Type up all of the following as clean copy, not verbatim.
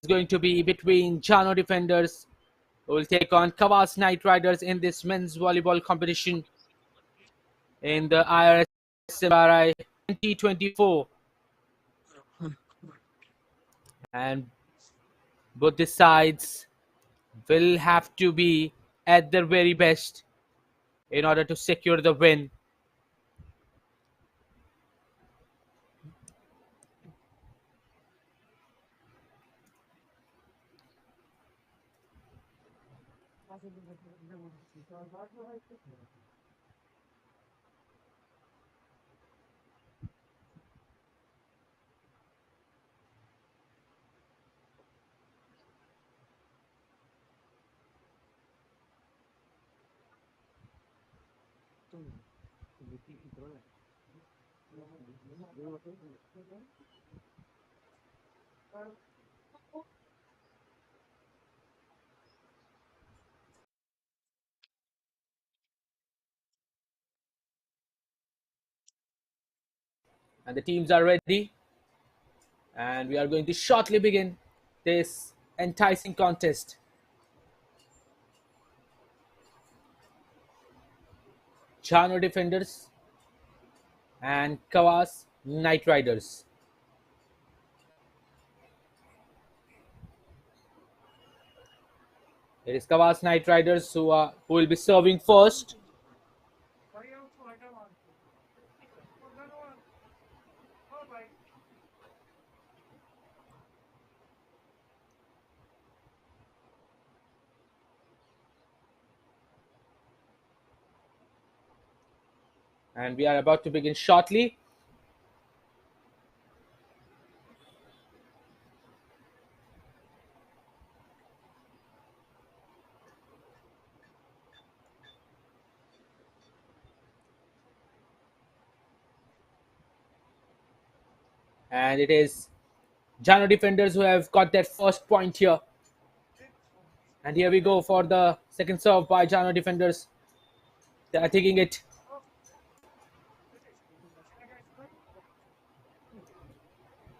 going to be between Jhanor defenders who will take on Kawas Knight Riders in this men's volleyball competition in the IRSM 2024. And both the sides will have to be at their very best in order to secure the win. And the teams are ready. And we are going to shortly begin this enticing contest. Jhanor defenders and Kawas Knight Riders. It is Kawas Knight Riders who will be serving first. And we are about to begin shortly. And it is Jhanor defenders who have got that first point here. And here we go for the second serve by Jhanor defenders. They are taking it.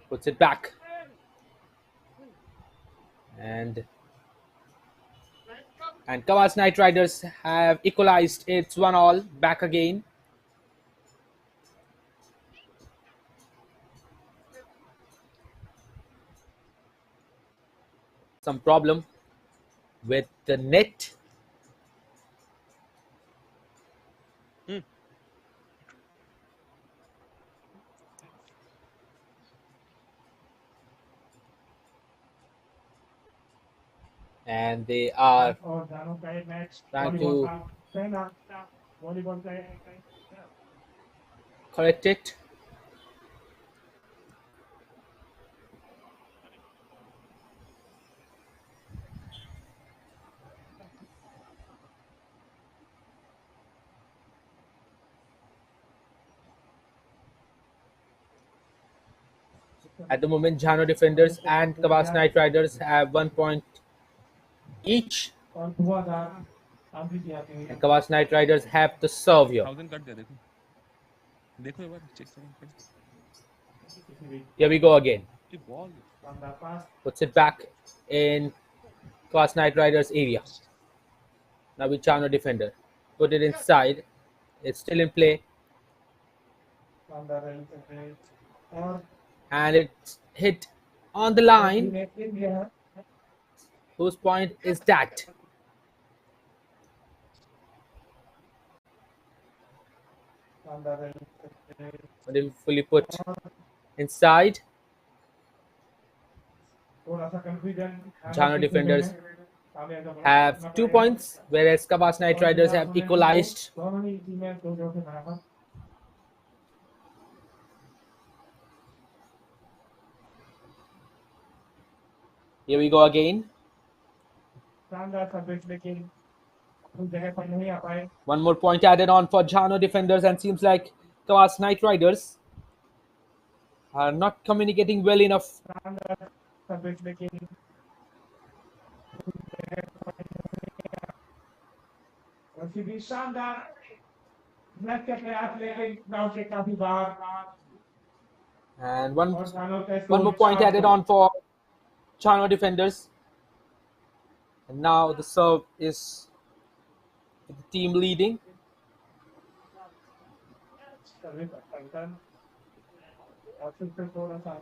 Puts it back. And Kawas Knight Riders have equalized. It's 1-all. Back again. Some problem with the net. And they are trying to correct it. At the moment, Jhanor defenders and Kawas Knight Riders have 1 point each. And Kawas Knight Riders have the serve here. Here we go again. Puts it back in Kawas Knight Riders area. Now with Jhanor defender. Put it inside. It's still in play. And it's hit on the line. Whose point is that? Fully put inside. Jhanor defenders have 2 points, whereas Kawas Knight Riders have equalized. Here we go again. One more point added on for Jhanor defenders, and seems like Kawas Knight Riders are not communicating well enough. And one more point added on for Jhanor defenders. And now the serve is with the team leading. Service pattern option से थोड़ा सा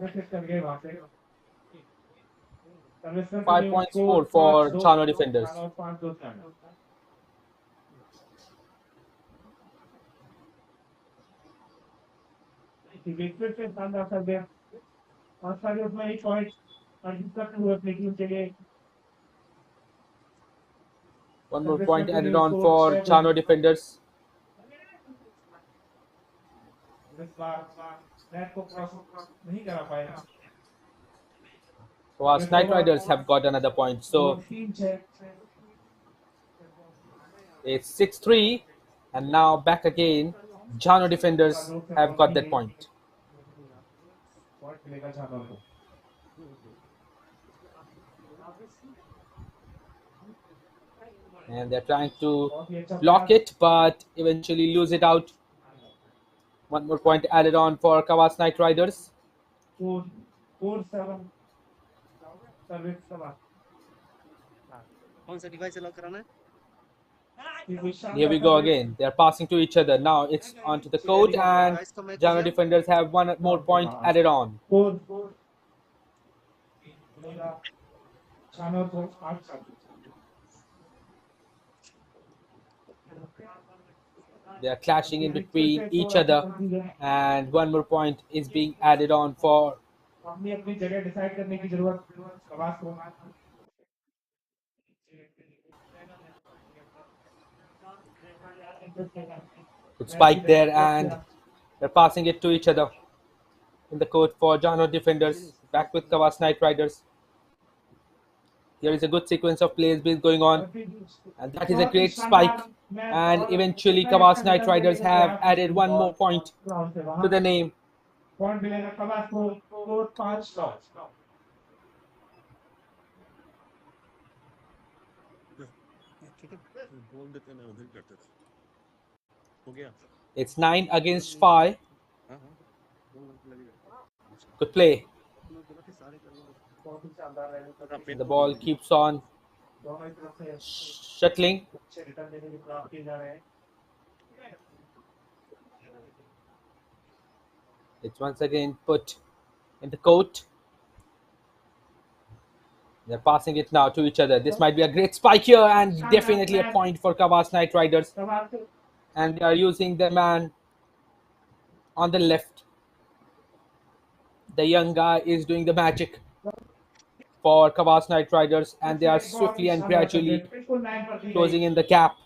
message कर गए वहां से 5 points more for Jhanor defenders. और 5-2 wicket से शानदार कर दिया और सारे उसमें एक पॉइंट अर्जित करते हुए अपनी टीम के लिए One more point added on for Jhanor defenders. इस बार नेट को क्रॉस नहीं करा पाया Kawas Knight Riders have got another point. So it's 6-3. And now back again. Jhanor defenders have got that point. And they're trying to block it, but eventually lose it out. One more point added on for Kawas Knight Riders. 4-7 service सवा कौन सा device lock कराना है Here we go again. They're passing to each other. Now it's onto the court, and Jhanor defenders have one more point added on. They are clashing in between each other, and one more point is being added on for अपनी जगह decide करने की जरूरत कवास को good spike there, and they're passing it to each other in the court for Jhanor defenders. Back with Kawas Knight Riders. Here is a good sequence of plays going on, and that is a great spike. And eventually, Kawas Knight Riders have added one more point to the name. Point मिलेगा कवास को 4-5 बोल देते ना उधर करते थे हो गया It's 9 against 5. Good play. The ball keeps on shuttling. It's once again put in the court. They're passing it now to each other. This might be a great spike here, and definitely a point for Kawas Knight Riders. And they are using the man on the left. The young guy is doing the magic for Kawas Knight Riders, and they are swiftly and gradually closing in the gap.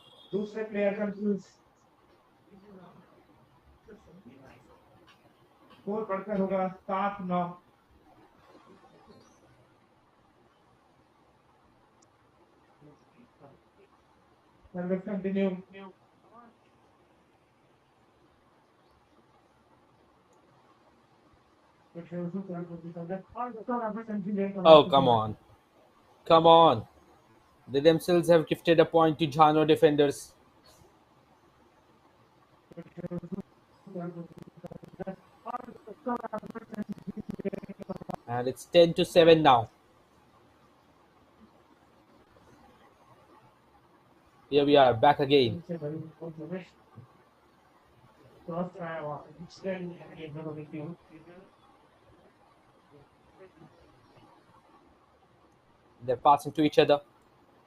Oh, come on. Come on. They themselves have gifted a point to Jhanor defenders. And it's 10-7 now. Here we are, back again. They're passing to each other.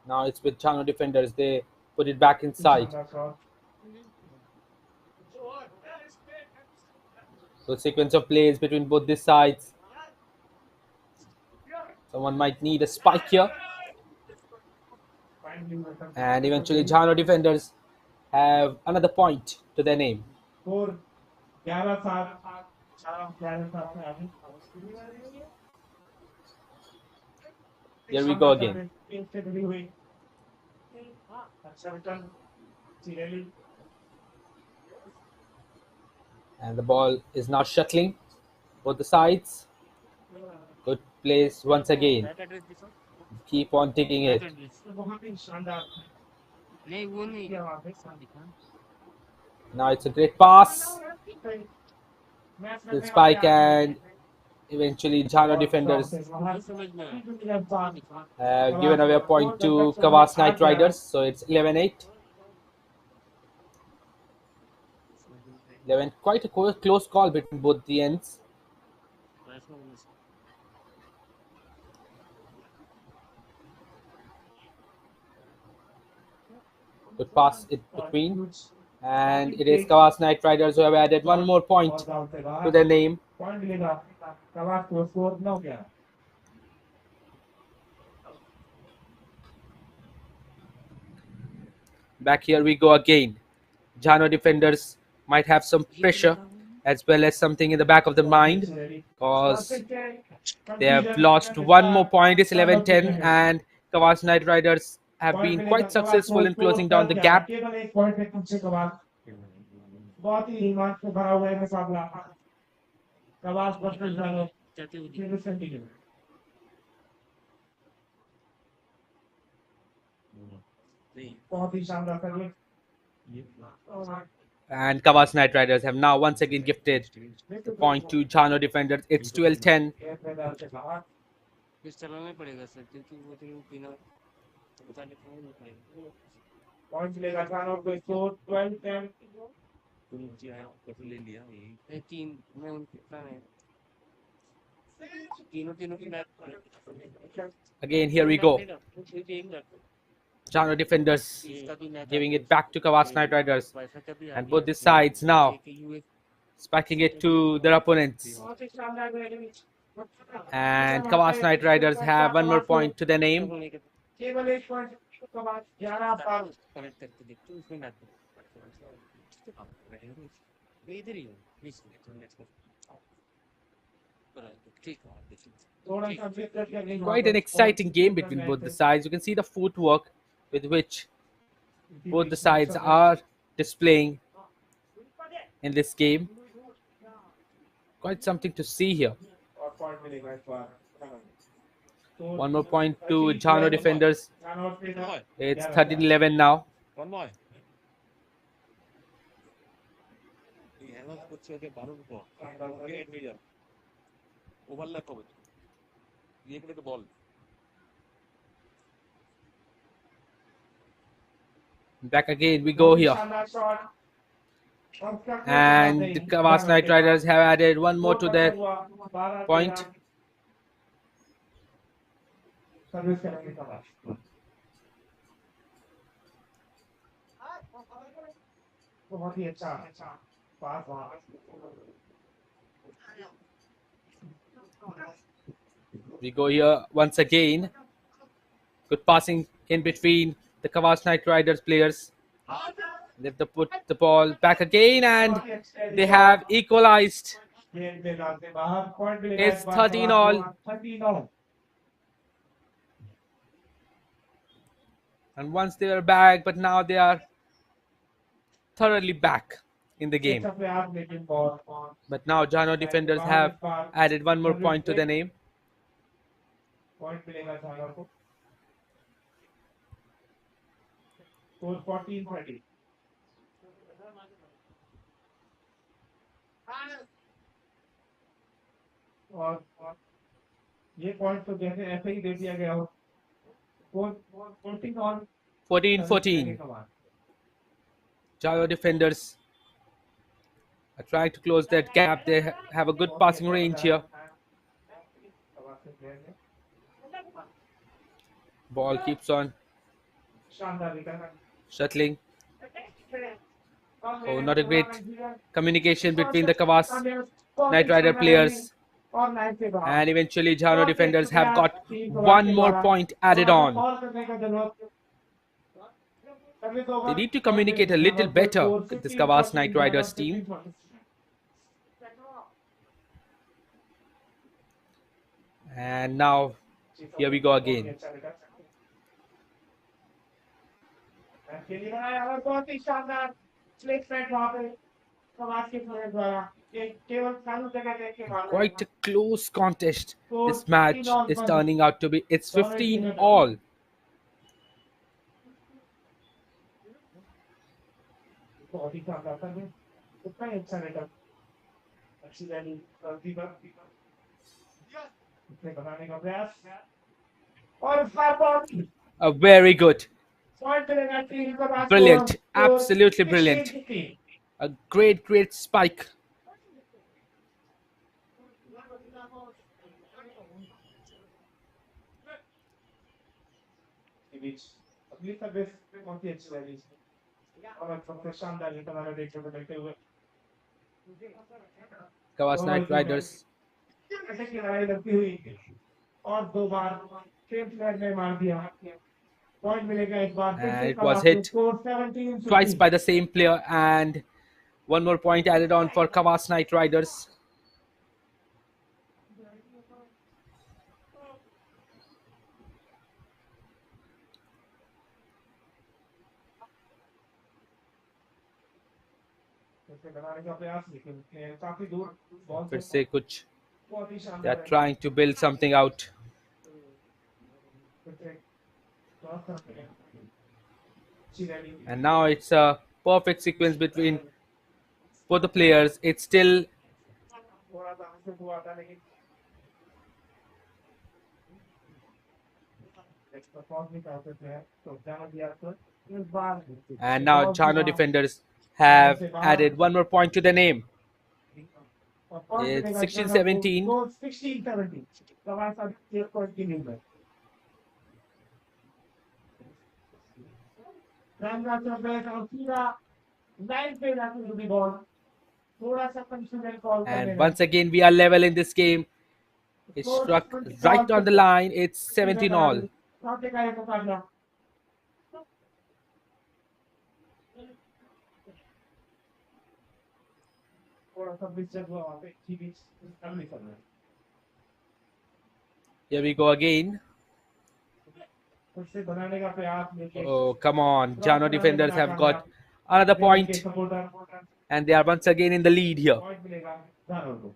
Now it's with Jhanor defenders. They put it back inside. So sequence of plays between both these sides. Someone might need a spike here. And eventually Jhanor defenders have another point to their name. Here we go again. And the ball is now shuttling both the sides. Good place once again. Keep on taking it. Now it's a great pass. Good spike, and Eventually, Jhanor defenders have given away a point to Kawas Knight Riders, so it's 11-8. 11, quite a close call between both the ends. Good pass in between. And it is Kawas Knight Riders who have added one more point to their name. Back here we go again. Jhanor defenders might have some pressure as well as something in the back of the mind because they have lost one more point. It's 11-10 and Kawas Knight Riders have been quite successful in closing down the gap. बहुत ही ईमान से भरा हुआ है मुकाबला Kawas versus जानवर बहुत ही शानदार service And Kawas Knight Riders have now once again gifted the point to Jhanor defenders. It's 12-10. Point लेगा जानवर को score 12-10 Again, here we go. Jhanor defenders giving it back to Kawas Knight Riders. And both the sides now spiking it to their opponents. And Kawas Knight Riders have one more point to their name. Quite an exciting game between both the sides. You can see the footwork with which both the sides are displaying in this game. Quite something to see here. One more point to Jhanor defenders. It's 13-11 now. One more. Overlap of it. The ball. Back again we go here. And the Kawas Knight Riders have added one more to their point. We go here once again. Good passing in between the Kawas Knight Riders players. They put the ball back again and they have equalized. It's 13-all. And once they were back, but now they are thoroughly back in the game. But now Jhanor defenders have added one more point to their name. Score 14-30. और ये point तो जैसे ऐसे ही दे दिया गया हो 14-14. Jhanor defenders are trying to close that gap. They have a good passing range here. Ball keeps on shuttling. Oh, not a great communication between the Kawas Knight Rider players. And eventually Jhanor defenders have got one more point added on. They need to communicate a little better with this Kawas Knight Riders team. And now here we go again. Quite a close contest. This match is turning out to be. It's 15-all. इसे बनाने का प्रयास और fire ball A very good, point मिलेगा team को बात brilliant, को absolutely 16 brilliant. 15 A great, great spike. के बीच अगली सर्विस बहुत ही अच्छी रही और सबसे शानदार ये हमारे देखने को मिलते हुए Kawas Knight Riders. ऐसे की लड़ाई लगती हुई और 2 बार सेम प्लेयर ने मार दिया पॉइंट मिलेगा एक बार फिर And से it was कवास को hit score 17 twice 15 by the same player, and one more point added on for Kawas Knight Riders. इसे बनाने का प्रयास लेकिन काफी दूर बॉल फिर से कुछ बहुत ही they शानदार are trying to build something out. And now it's a perfect sequence between both the players. It's still and now Jhanor defenders have added one more point to the name. It's 16-17. 16-17 Kawas अब 1 point की lead में Ramraj service और सीधा line पे जाती हुई ball थोड़ा सा कंफ्यूजन कॉल करने And once again we are level in this game. It struck right on the line. It's 17 all. का एक मुकाबला थोड़ा सा बिचक हुआ वहाँ पे की बीच कम नहीं करना Here we go again. फिर से बनाने का प्रयास लेके Oh, come on. Jhanor defenders have got another point. Supporter And they are once again in the lead here. Point मिलेगा जानवर को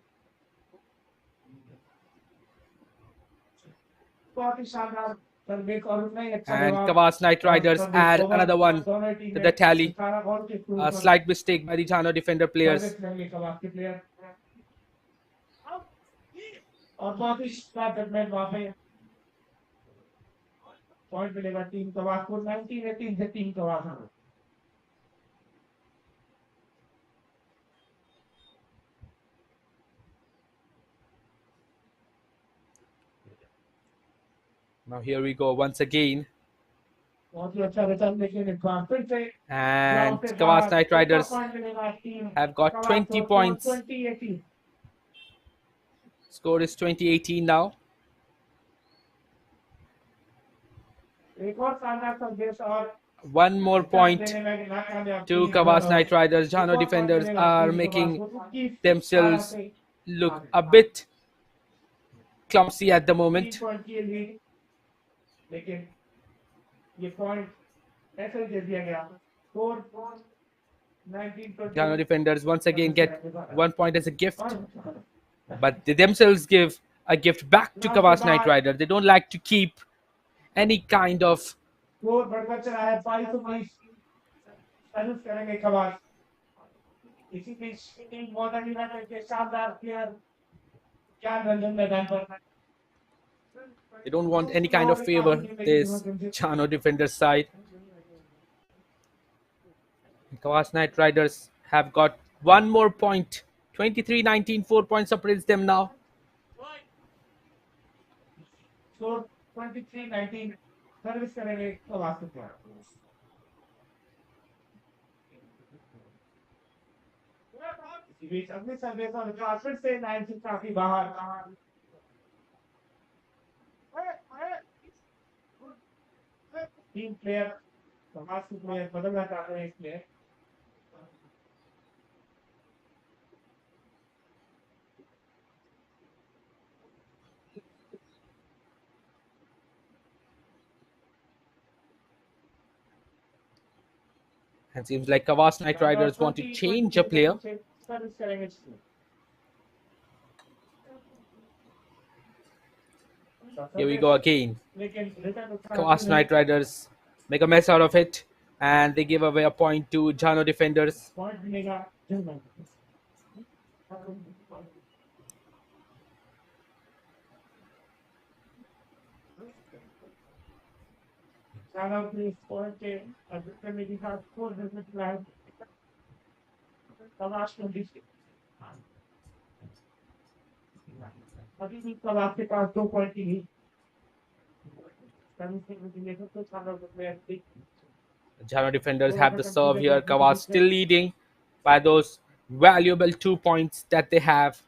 बहुत ही शानदार सर्विस और उसने अच्छा And जवाब Kawas Knight Riders add over another one दोनों टीम to ने the tally. 18 बॉल के स्कोर A पर slight mistake by the Jhanor defender players. Service लेंगे कवास के प्लेयर और बहुत ही स्ट्राइक जजमेंट वहाँ पे पॉइंट मिलेगा टीम कवास को 19-18 से टीम कवास है Now here we go once again. बहुत ही अच्छा रिटर्न लेकिन एक बार फिर से And Kawas Knight Riders point मिलेगा team have got 20 points. 20-18 Score is 20-18 now. एक और शानदार सर्विस और One more point देने में नाकामयाब to team Kawas Knight Riders. एक और Jhanor पॉइंट defenders मिलेगा are टीम making कवास को 21 themselves 12 से look a bit clumsy at the 3 moment. Point की लीड लेकिन ये पॉइंट ऐसे दे दिया गया 19-20 Jhanor defenders once again get 1 point as a gift, but they themselves give a gift back to Kawas Knight Riders. They don't like to keep any kind of score बढ़कर चला है 22-20 service करेंगे कवास इसी बीच team Mouda United के शानदार player ज्ञान रंजन मैदान पर they don't want any kind of favor. This Jhanor defenders side. Kawas Knight Riders have got one more point. 23-19, 4 points separates them now. Score 23-19 service करेंगे कवास के प्लेयर इसी बीच अगली सर्विस और फिर से 9 से काफी बाहर तीन प्लेयर समाज के प्लेयर बदलना चाहते हैं इसलिए And seems like Kawas Knight Riders want to change a player. Service करेंगे इसलिए Here we go again. लेकिन return Kawas Knight Riders make a mess out of it, and they give away a point to Jhanor defenders. Point मिलेगा German Jhanor के score के अधिकतर मेरे साथ score देने के लिए कवास को दिखे अभी भी कवास के पास 2 पॉइंट ही कमी से मुझे ये तो Jhanor को प्लेयर थी Jhanor defenders have the serve here. Kawas still leading by those valuable 2 points that they have.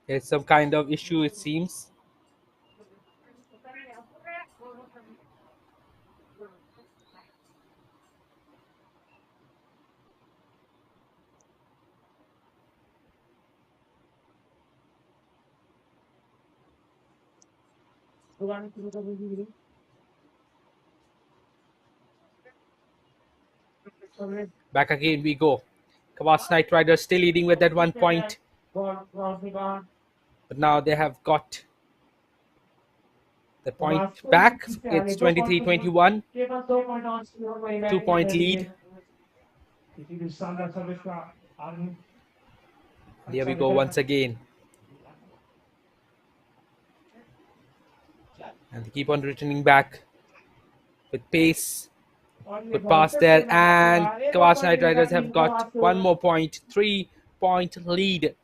There's some kind of issue, it seems. Back again we go. Kawas Knight Riders still leading with that 1 point. But now they have got the point back. It's 23-21. 2-point lead. Here we go once again. And they keep on returning back with pace. Good pass there, and Kawas Knight Riders have got 1 more point. 3-point lead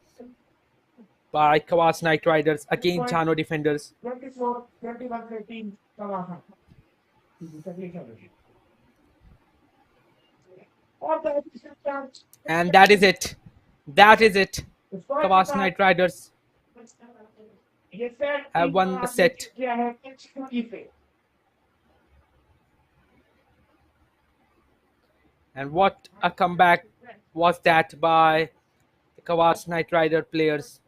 by Kawas Knight Riders against Jhanor defenders. 21-13 And that is it. That is it. Kawas Knight Riders have won the set. And what a comeback was that by the Kawas Knight Rider players.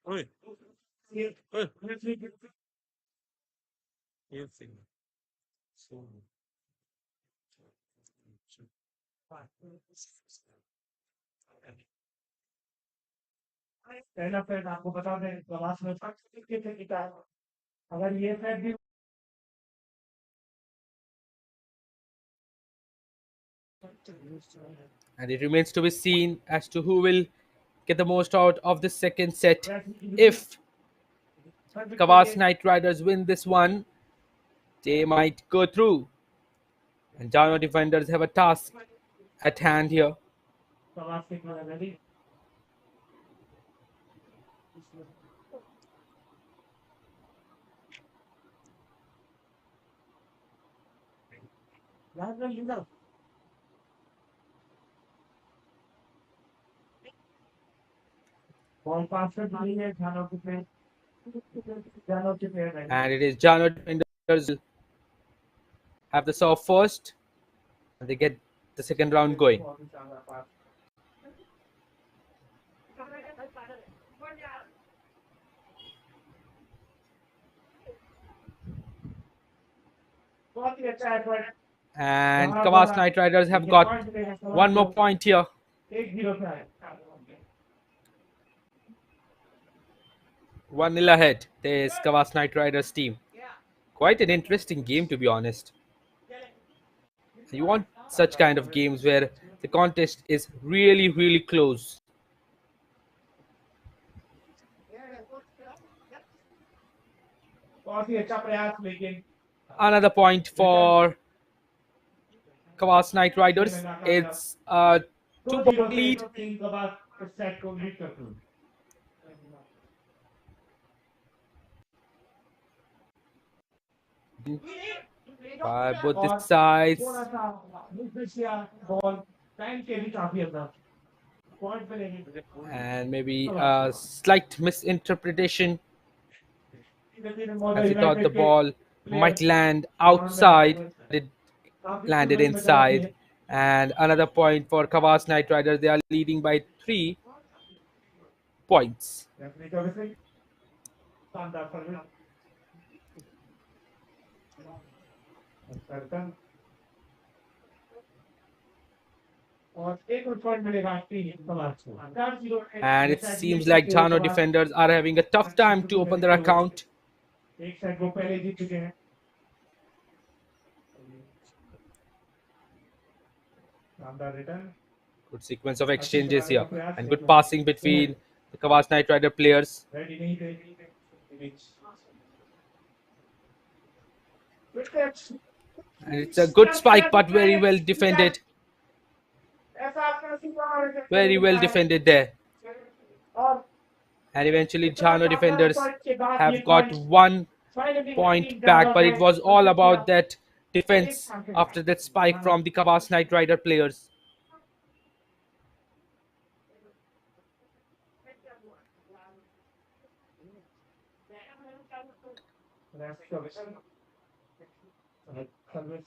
Oi. Oi. Yes, sim. So. पहला friend आपको बता दें प्रवास में कितने किता है अगर ये फ्रेंड भी And it remains to be seen as to who will get the most out of the second set. If Kawas Knight Riders win this one, they might go through. And Jhanor defenders have a task at hand here. प्रवास के ready याद रख लीजिए ball pass से डाली है Jhanor के Jhanor के player हैं। And it is Jhanor defenders have the serve first, and they get the second round going. बहुत ही शानदार pass। बहुत ही अच्छा effort। And Jhanor Kawas द्वारा Knight Riders have ये got point मिलेगा कवास one more को। point here. 1-0 पे आए। 1-0 ahead. There's Kawas Knight Riders team. Quite an interesting game, to be honest. You want such kind of games where the contest is really, really close. बहुत ही अच्छा प्रयास लेकिन Another point for Kawas Knight Riders. It's a 2-point 2-0 से lead. Team Kawas इस set को lead करती है। By both the और sides. थोड़ा सा मिस किया बॉल टाइम के भी काफी अंदर पॉइंट पे नहीं And maybe a slight misinterpretation as he thought the ball might land outside. It landed inside. And another point for Kawas Knight Riders. They are leading by 3 points. And it seems like Jhanor defenders are having a tough time to open their account. एक side वो पहले जीत चुके हैं। शानदार return. Good sequence of exchanges here. And good passing between the Kawas Knight Rider players. Ready नहीं थे। And it's a good spike, but very well defended. Very well defended there. And eventually, Jhanor defenders have got 1 point back, but it was all about that defense after that spike from the Kawas Knight Rider players.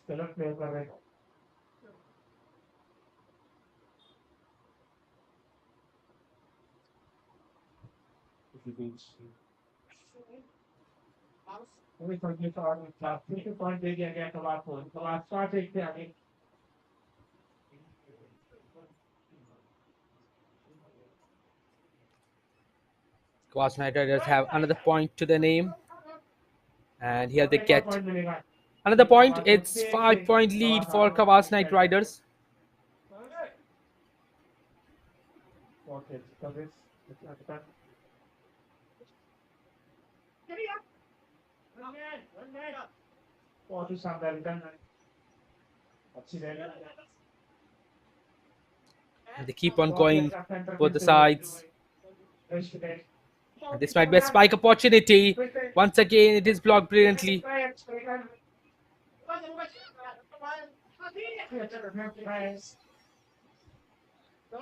गलत play कर रहे हैं। Point दे दिया गया कवास को। कवास 5-1 से आगे। Kawas Knight Riders have another point to their name. And here they get another point. It's 5-point lead for Kawas Knight Riders. बहुत ही शानदार रिटर्न। अच्छी rally. And they keep on going both the sides. And this might be a spike opportunity. Once again, it is blocked brilliantly.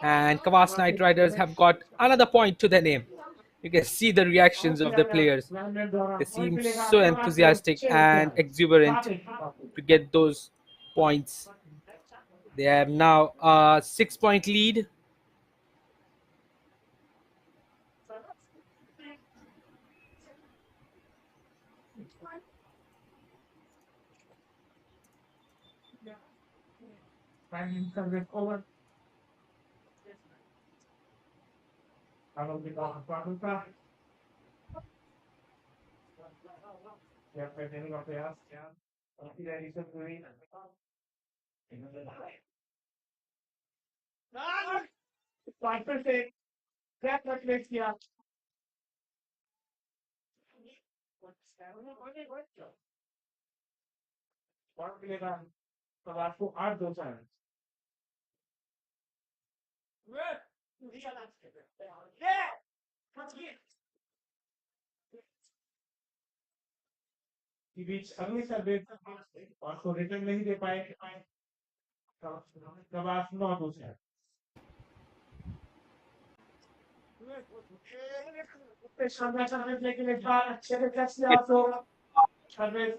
And Kawas Knight Riders have got another point to their name. You can see the reactions of the players. They seem so enthusiastic and exuberant to get those points. They have now a 6-point lead. Over. तो आपको 8-2 से के बीच अगले सर्वे और को return नहीं दे पाए तब आप 9-2 से शानदार सर्विस लेकिन इस बार अच्छे से टच किया It तो सर्विस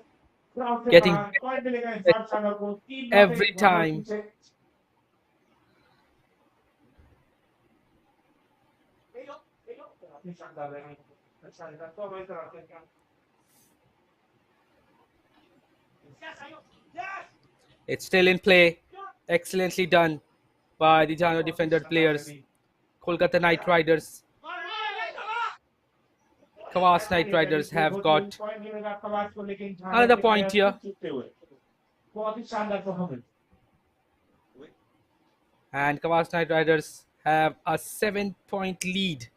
ग्राउंड से getting बाहर पॉइंट मिलेगा इस बार better शानदार को 3-9 पे every बहुत time. पीछे शानदार है अच्छा है तो वही तरह से It's still in play. Excellently done by the Jhanor defender players. Kolkata Knight Riders, Kawas Knight Riders have got another point here. बहुत ही शानदार performance And Kawas Knight Riders have a 7-point lead.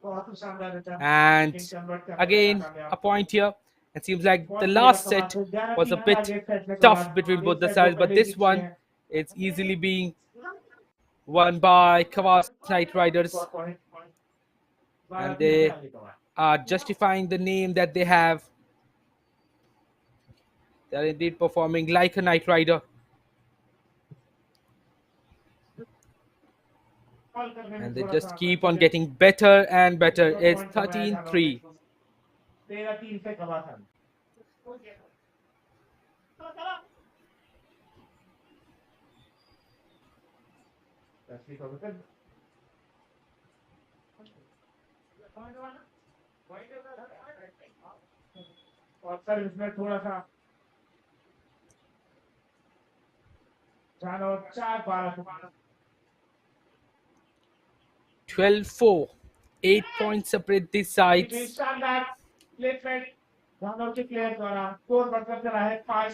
बहुत ही शानदार था And again, a point here. It seems like the last set was a bit tough between both the sides, but this one is easily being won by Kawas Knight Riders. And they are justifying the name that they have. They are indeed performing like a Knight Rider. And they just keep on getting better and better. It's 13-3. और sir इसमें थोड़ा सा जानवर 4-12 12-4. 8 points separate these sides.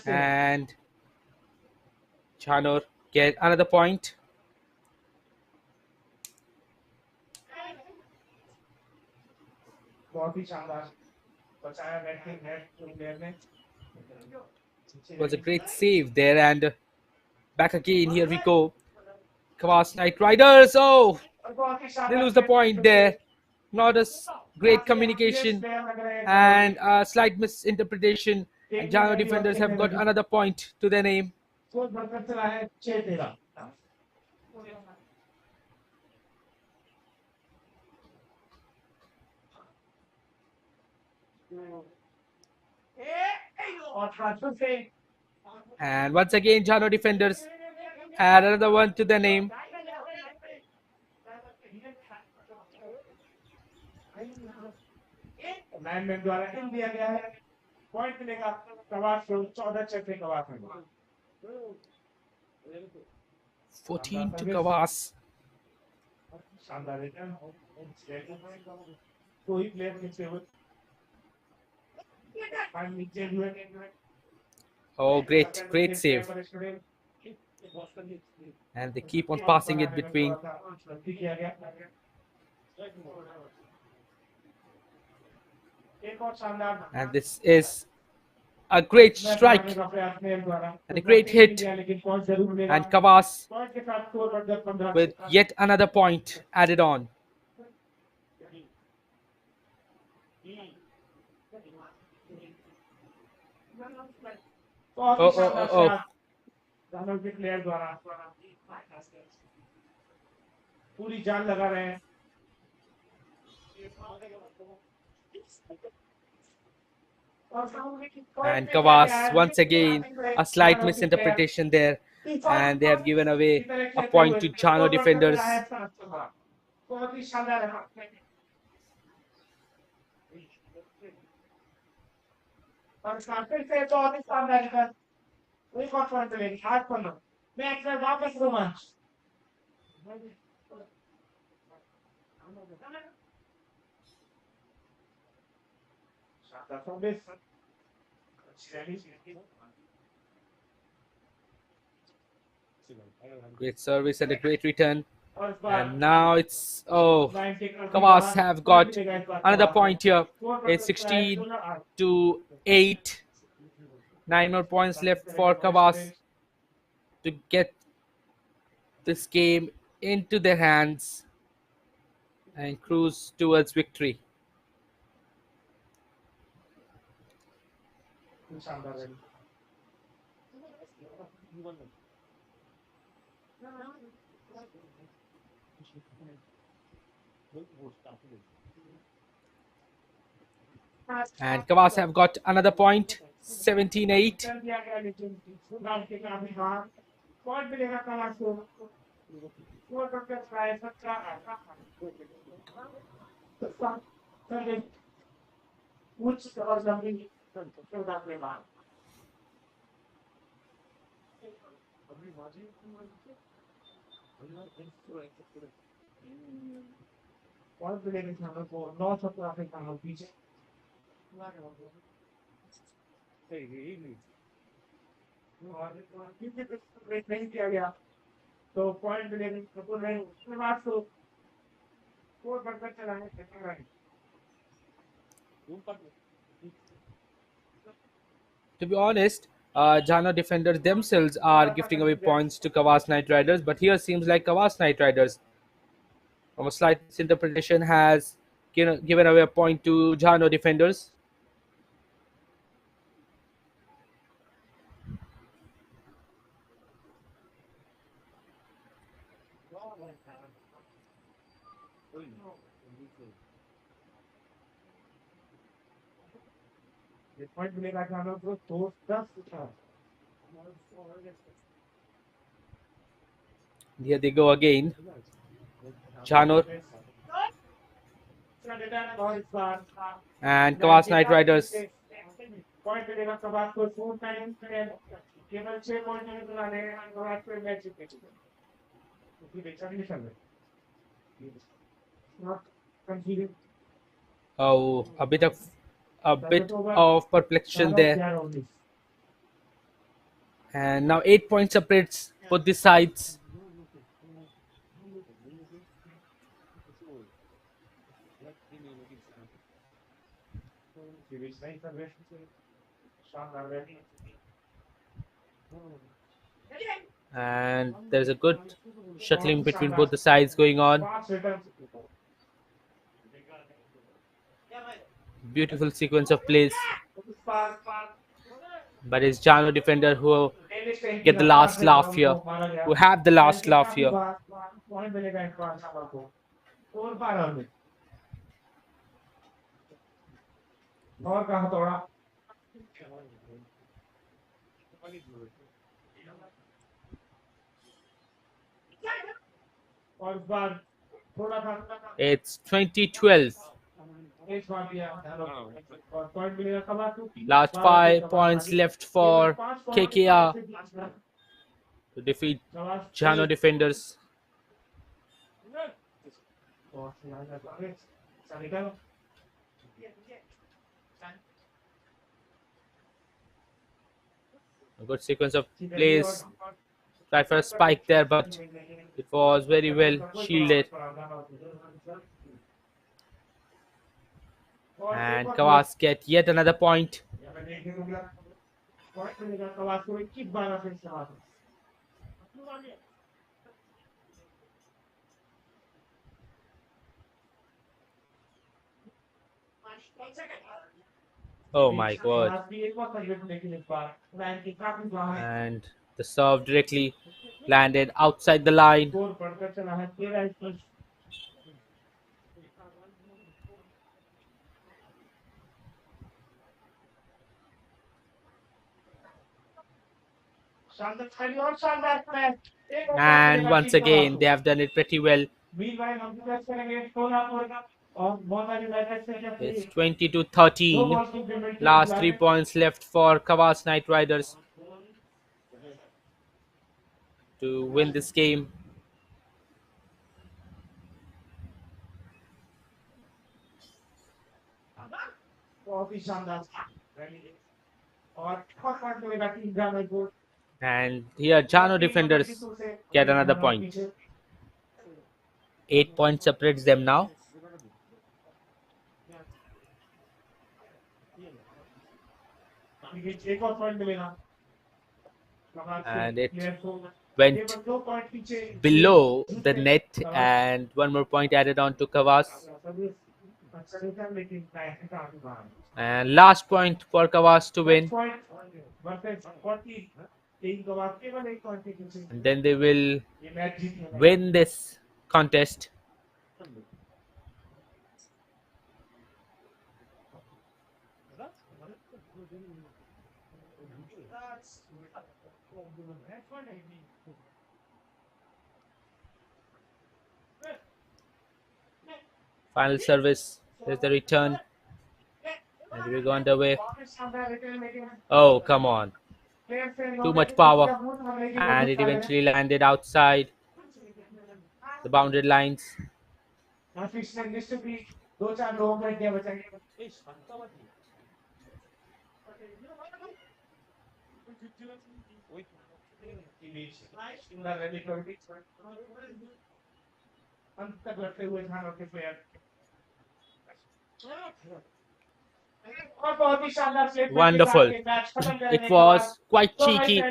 And Jhanor get another point. बहुत ही शानदार बचाया net ने It was a great save there, and back again. Here we go. Kawas Knight Riders. Oh, they lose the point there. Not a great communication and a slight misinterpretation. And Jhanor defenders have got another point to their name. And once again, Jhanor defenders add another one to their name. Man द्वारा इन दिया गया है point मिलेगा कवास को 14 छह पे कवास में 14 to Kawas. शानदार रिटर्न कोई प्लेयर नीचे हुए नीचे हुए Oh, great save. And they keep on passing it between. And this is a great strike and a great hit. And Kawas with yet another point added on. Oh. पूरी जान लगा रहे हैं And Kawas, once again, a slight misinterpretation there. And they have given away a point to Jhanor defenders. वापस रोमांच Great service and a great return. And now it's, Kawas have got another point here. It's 16 to 8. 9 more points left for Kawas to get this game into their hands and cruise towards victory. शानदार रही And Kawas have got another point, 17-8. चल दिया गया लेकिन सुधार के काफी बाहर पॉइंट मिलेगा कमाल को स्कोर करके ट्राई 17 उच्च और जमीन सुधार के बाद पॉइंट मिलेगा हम को 9-17 के काफी पीछे नहीं किया गया तो पॉइंट मिलेगा तो नहीं उसके बाद तो स्कोर बढ़कर चला है To be honest, Jhanor defenders themselves are gifting away points to Kawas Knight Riders, but here seems like Kawas Knight Riders, from a slight misinterpretation, has given away a point to Jhanor defenders. Point मिलेगा जानो को तो 10 था Here they go again. Jhanor and Kawas Knight Riders. Point मिलेगा कबाब को 4 time केवल 6 point में बुलाने हैं कबाब को मैच जीते क्योंकि बेचा नहीं चल रहा not consider Oh, a bit of perplexion there. And now 8 points separates both the sides. And there's a good shuttling between both the sides going on. Beautiful sequence of plays. But it's Jhanor defender who get the last laugh here, who have the last laugh here. और कहा थोड़ा और इस बार थोड़ा सा It's 2012. एक बार दिया और पॉइंट मिलेगा कमा to Last 5 points left for KKR to defeat Jhanor defenders. A good sequence of plays. Tried for a spike there, but it was very well shielded. And Kawas get yet another point. Oh my god. And the serve directly landed outside the line. And once again, they have done it pretty well. It's 20-13. Last 3 points left for Kawas Knight Riders to win this game. And here Jhanor defenders get another point. 8 points separates them now. And it went below the net, and one more point added on to Kawas. Solution making time. And last point for Kawas to Next win. point versus 40. Team Kawas केवल एक point की खुशी. And then they will ये match जीतने वाला. win this contest. Final service. There's the return. And we go underway. Oh, come on. Too much power. And it eventually landed outside the boundary lines. दो चार लोगों को India बचाएंगे. अंत तक लड़ते हुए झानोर के player. Wonderful. It was quite cheeky.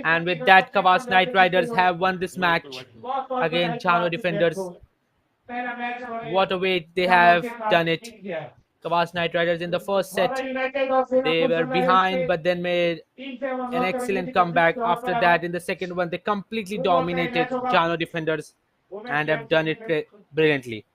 And with that, Kawas Knight Riders have won this match against Jhanor defenders. What a way they have done it. Kawas Knight Riders in the first set, they were behind but then made an excellent comeback. After that, in the second one, they completely dominated Jhanor defenders and have done it brilliantly.